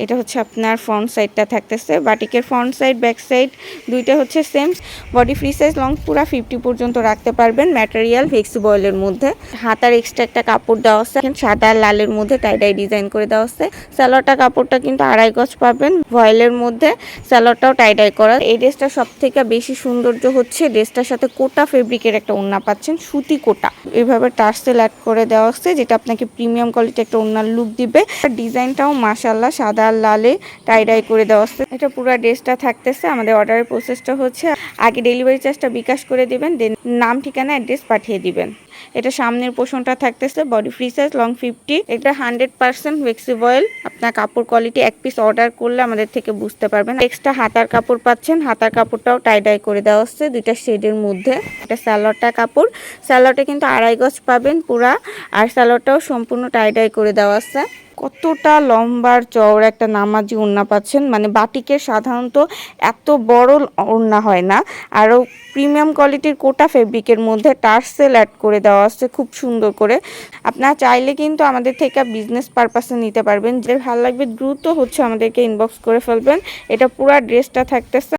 এটা হচ্ছে আপনার ফ্রন্ট সাইডটা থাকতেছে। বাটিকের ফ্রন্ট সাইড ব্যাক সাইড দুইটা হচ্ছে same. Body free size long পুরা 50 পর্যন্ত রাখতে পারবেন। ম্যাটেরিয়াল ফ্লেক্সিবলের মধ্যে। হাতার এক্সট্রা একটা কাপড় দেওয়া আছে সাদা আর লালের মধ্যে টাই ডিজাইন করে দেওয়া আছে। সালোয়ারটা কাপড়টা কিন্তু 2.5 গজ পাবেন। ভয়েলের মধ্যে সালোয়ারটাও টাই করা। এই ড্রেসটা সব থেকে বেশি সৌন্দর্য হচ্ছে ড্রেসটার সাথে কোটা ফেব্রিকের একটা ওড়না পাচ্ছেন, সুতি কোটা। এইভাবে টার্সেল অ্যাড করে দেওয়া আছে যেটা আপনাকে প্রিমিয়াম কোয়ালিটি একটা ওড়নার লুক দিবে। ডিজাইনটাও মাশাআল্লাহ সাদা আর লালে টাই করে দেওয়া আছে। এটা পুরো ড্রেসটা থাকতেছে। আমাদের অর্ডারের প্রসেসটা হচ্ছে আগে ডেলিভারি চার্জটা বিকাশ করে দিবেন, দেন নাম ঠিকানা অ্যাড্রেস পাঠিয়ে দিবেন। এটা সামনের পোর্শনটা থাকতেছে বডি ফ্রি সাইজ লং 50। এটা 100% ফ্লেক্সিবল। আপনার কাপড় কোয়ালিটি এক পিস অর্ডার করলে আমাদের থেকে বুঝতে পারবেন। এক্সট্রা হাতার কাপড় পাচ্ছেন, হাতার কাপড়টাও টাই করে দেওয়া হচ্ছে দুইটা শেডের মধ্যে। এটা সালোয়ারটা কাপড়, সালোয়ারটা কিন্তু 2.5 গজ পাবেন পুরা, আর সালোয়ারটাও সম্পূর্ণ টাই করে দেওয়া আছে। কতটা লম্বার চওড়া একটা নামাজি ওড়না পাচ্ছেন, মানে বাটিকের সাধারণত এত বড় ওড়না হয় না। আরও প্রিমিয়াম কোয়ালিটির কোটা ফেব্রিকের মধ্যে টার্সেল অ্যাড করে দেওয়া আছে খুব সুন্দর করে। আপনারা চাইলে কিন্তু আমাদের থেকে বিজনেস পারপাসে নিতে পারবেন। যে ভালো লাগবে দ্রুত হচ্ছে আমাদেরকে ইনবক্স করে ফেলবেন। এটা পুরো ড্রেসটা থাকতেছে